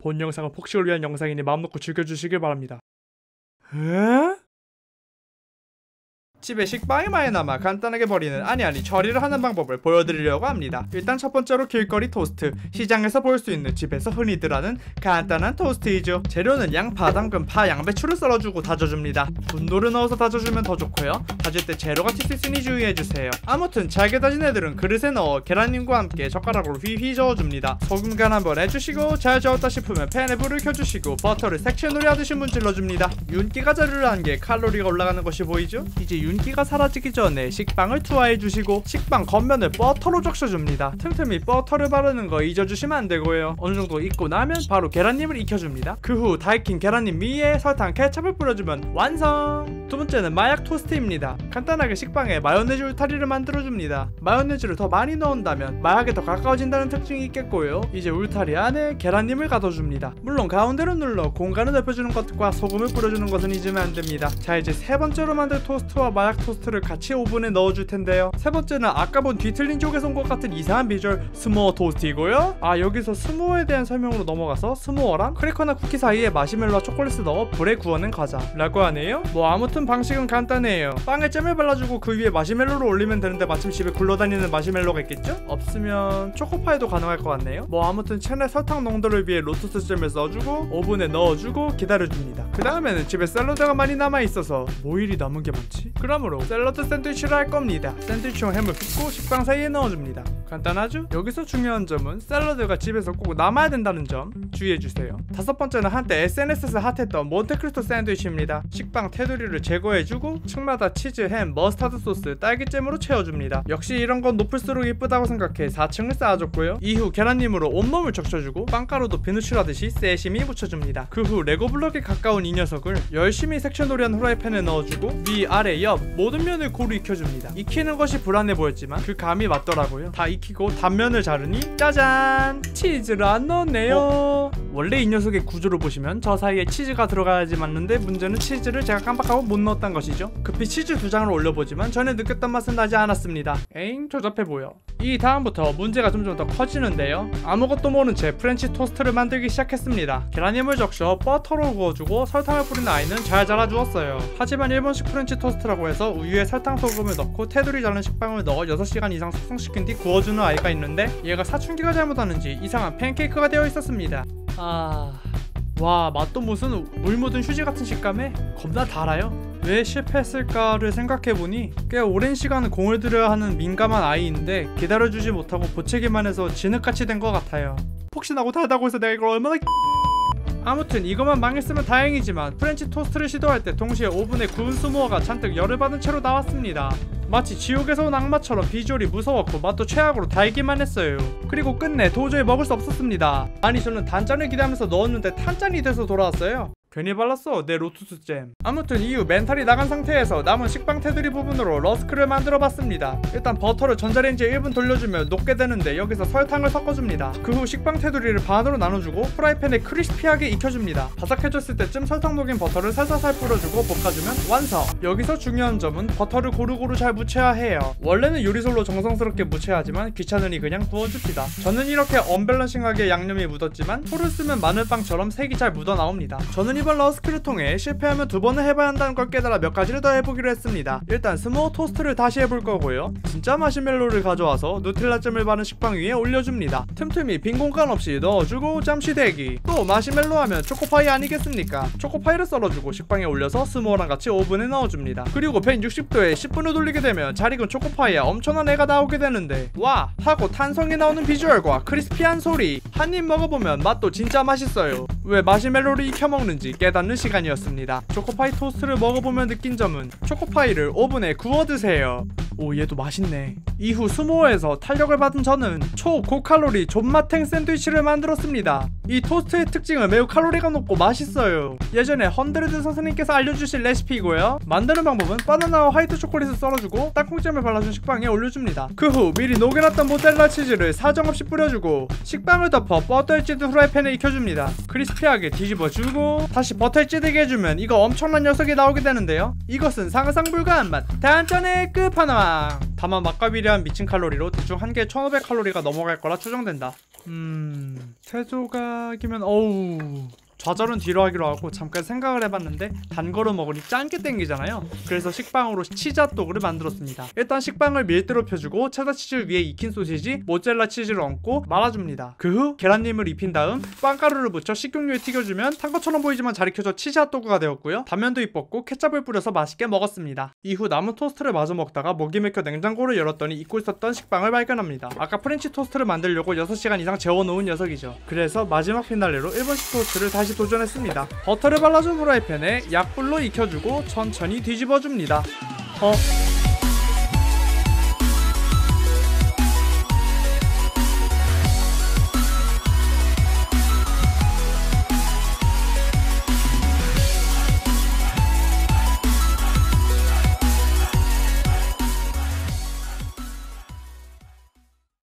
본 영상은 폭식을 위한 영상이니 마음 놓고 즐겨주시길 바랍니다. 에? 집에 식빵이 많이 남아 간단하게 버리는 아니 처리를 하는 방법을 보여드리려고 합니다. 일단 첫 번째로 길거리 토스트, 시장에서 볼 수 있는 집에서 흔히들 하는 간단한 토스트이죠. 재료는 양파, 당근, 파, 양배추를 썰어주고 다져줍니다. 분노를 넣어서 다져주면 더 좋고요. 다질 때 재료가 튈 수 있으니 주의해주세요. 아무튼 잘게 다진 애들은 그릇에 넣어 계란님과 함께 젓가락으로 휘휘 저어줍니다. 소금 간 한번 해주시고 잘 저었다 싶으면 팬에 불을 켜주시고 버터를 색채놀이 하듯이 문질러줍니다. 윤기가 자르르한 게 칼로리가 올라가는 것이 보이죠? 이제 윤기가 사라지기 전에 식빵을 투하해주시고 식빵 겉면을 버터로 적셔줍니다. 틈틈이 버터를 바르는 거 잊어주시면 안되고요. 어느정도 익고 나면 바로 계란잎을 익혀줍니다. 그 후 다 익힌 계란잎 위에 설탕, 케첩을 뿌려주면 완성! 두 번째는 마약 토스트입니다. 간단하게 식빵에 마요네즈 울타리를 만들어줍니다. 마요네즈를 더 많이 넣은다면 마약에 더 가까워진다는 특징이 있겠고요. 이제 울타리 안에 계란잎을 가둬줍니다. 물론 가운데로 눌러 공간을 넓혀주는 것과 소금을 뿌려주는 것은 잊으면 안됩니다. 자, 이제 세 번째로 만들 토스트와 마약 토스트를 같이 오븐에 넣어줄 텐데요. 세 번째는 아까 본 뒤틀린 쪽에서 온 것 같은 이상한 비주얼 스모어 토스트이고요. 여기서 스모어에 대한 설명으로 넘어가서 스모어란 크래커나 쿠키 사이에 마시멜로와 초콜릿을 넣어 불에 구워낸 과자라고 하네요. 아무튼 방식은 간단해요. 빵에 잼을 발라주고 그 위에 마시멜로를 올리면 되는데 마침 집에 굴러다니는 마시멜로가 있겠죠? 없으면 초코파이도 가능할 것 같네요. 아무튼 첸의 설탕 농도를 위해 로투스 잼을 써주고 오븐에 넣어주고 기다려줍니다. 그 다음에는 집에 샐러드가 많이 남아있어서 뭐 일이 남은 게 많지? 그러므로 샐러드 샌드위치를 할 겁니다. 샌드위치용 햄을 붓고 식빵 사이에 넣어줍니다. 간단하죠? 여기서 중요한 점은 샐러드가 집에서 꼭 남아야 된다는 점 주의해주세요. 다섯 번째는 한때 SNS에서 핫했던 몬테크리스토 샌드위치입니다. 식빵 테두리를 제거해주고 층마다 치즈, 햄, 머스타드 소스, 딸기잼으로 채워줍니다. 역시 이런 건 높을수록 이쁘다고 생각해 4층을 쌓아줬고요. 이후 계란님으로 온몸을 적셔주고 빵가루도 비누칠하듯이 세심히 묻혀줍니다. 그 후 레고 블럭에 가까운 이 녀석을 열심히 섹션놀이한 후라이팬에 넣어주고 위, 아래, 옆 모든 면을 고루 익혀줍니다. 익히는 것이 불안해 보였지만 그 감이 맞더라고요. 다 익히고 단면을 자르니 짜잔! 치즈를 안 넣었네요. 원래 이 녀석의 구조를 보시면 저 사이에 치즈가 들어가야지 맞는데 문제는 치즈를 제가 깜빡하고 못 넣었단 것이죠. 급히 치즈 2장을 올려보지만 전에 느꼈던 맛은 나지 않았습니다. 에잉, 조잡해 보여. 이 다음부터 문제가 점점 더 커지는데요. 아무것도 모른 채 프렌치 토스트를 만들기 시작했습니다. 계란힘을 적셔 버터로 구워주고 설탕을 뿌린 아이는 잘 자라주었어요. 하지만 일본식 프렌치 토스트라고 해서 우유에 설탕, 소금을 넣고 테두리 자른 식빵을 넣어 6시간 이상 숙성시킨 뒤 구워주는 아이가 있는데 얘가 사춘기가 잘못하는지 이상한 팬케이크가 되어 있었습니다. 와, 맛도 무슨 물 묻은 휴지 같은 식감에 겁나 달아요. 왜 실패했을까를 생각해보니 꽤 오랜 시간을 공을 들여야 하는 민감한 아이인데 기다려주지 못하고 보채기만 해서 진흙같이 된 것 같아요. 폭신하고 달다고 해서 내가 이걸 얼마나 아무튼 이것만 망했으면 다행이지만 프렌치 토스트를 시도할 때 동시에 오븐에 구운 스모어가 잔뜩 열을 받은 채로 나왔습니다. 마치 지옥에서 온 악마처럼 비주얼이 무서웠고 맛도 최악으로 달기만 했어요. 그리고 끝내 도저히 먹을 수 없었습니다. 아니, 저는 단짠을 기대하면서 넣었는데 탄짠이 돼서 돌아왔어요. 괜히 발랐어, 내 로투스 잼. 아무튼 이후 멘탈이 나간 상태에서 남은 식빵 테두리 부분으로 러스크를 만들어봤습니다. 일단 버터를 전자레인지에 1분 돌려주면 녹게 되는데 여기서 설탕을 섞어줍니다. 그 후 식빵 테두리를 반으로 나눠주고 프라이팬에 크리스피하게 익혀줍니다. 바삭해졌을 때쯤 설탕 녹인 버터를 살살살 뿌려주고 볶아주면 완성! 여기서 중요한 점은 버터를 고루고루 잘 묻혀야 해요. 원래는 요리솔로 정성스럽게 묻혀야 하지만 귀찮으니 그냥 부어줍니다. 저는 이렇게 언밸런싱하게 양념이 묻었지만 토를 쓰면 마늘빵처럼 색이 잘 묻어나옵니다. 저는 이번 러스크를 통해 실패하면 2번을 해봐야 한다는 걸 깨달아 몇 가지를 더 해보기로 했습니다. 일단 스모어 토스트를 다시 해볼 거고요. 진짜 마시멜로를 가져와서 누텔라잼을 바른 식빵 위에 올려줍니다. 틈틈이 빈 공간 없이 넣어주고 잠시 대기. 또 마시멜로 하면 초코파이 아니겠습니까? 초코파이를 썰어주고 식빵에 올려서 스모어랑 같이 오븐에 넣어줍니다. 그리고 160도에 10분을 돌리게 되면 잘 익은 초코파이에 엄청난 애가 나오게 되는데 와! 하고 탄성이 나오는 비주얼과 크리스피한 소리 한 입 먹어보면 맛도 진짜 맛있어요. 왜 마시멜로를 익혀먹는지 깨닫는 시간이었습니다. 초코파이 토스트를 먹어보면 느낀 점은 초코파이를 오븐에 구워 드세요. 오, 얘도 맛있네. 이후 스모어에서 탄력을 받은 저는 초고칼로리 존맛탱 샌드위치를 만들었습니다. 이 토스트의 특징은 매우 칼로리가 높고 맛있어요. 예전에 헌드레드 선생님께서 알려주신 레시피이고요. 만드는 방법은 바나나와 화이트 초콜릿을 썰어주고 땅콩잼을 발라준 식빵에 올려줍니다. 그 후 미리 녹여놨던 모짜렐라 치즈를 사정없이 뿌려주고 식빵을 덮어 버터에 찌든 후라이팬에 익혀줍니다. 크리스피하게 뒤집어주고 다시 버터에 찌들게 해주면 이거 엄청난 녀석이 나오게 되는데요. 이것은 상상 불가한 맛, 단짠의 끝판왕. 다만 맛과 비례한 미친 칼로리로 대충 한 개에 1500칼로리가 넘어갈 거라 추정된다. 세 조각이면 어우, 좌절은 뒤로 하기로 하고 잠깐 생각을 해봤는데 단 거로 먹으니 짠게 땡기잖아요. 그래서 식빵으로 치즈핫도그를 만들었습니다. 일단 식빵을 밀대로 펴주고 체다 치즈 위에 익힌 소시지, 모짜렐라 치즈를 얹고 말아줍니다. 그 후 계란님을 입힌 다음 빵가루를 묻혀 식용유에 튀겨주면 탄 것처럼 보이지만 잘 익혀져 치즈핫도그가 되었고요. 단면도 이뻤고 케첩을 뿌려서 맛있게 먹었습니다. 이후 남은 토스트를 마저 먹다가 목이 맥혀 냉장고를 열었더니 잊고 있었던 식빵을 발견합니다. 아까 프렌치 토스트를 만들려고 6시간 이상 재워놓은 녀석이죠. 그래서 마지막 피날레로 일본식 토스트를 다시 도전했습니다. 버터를 발라준 후라이팬에 약불로 익혀주고 천천히 뒤집어줍니다.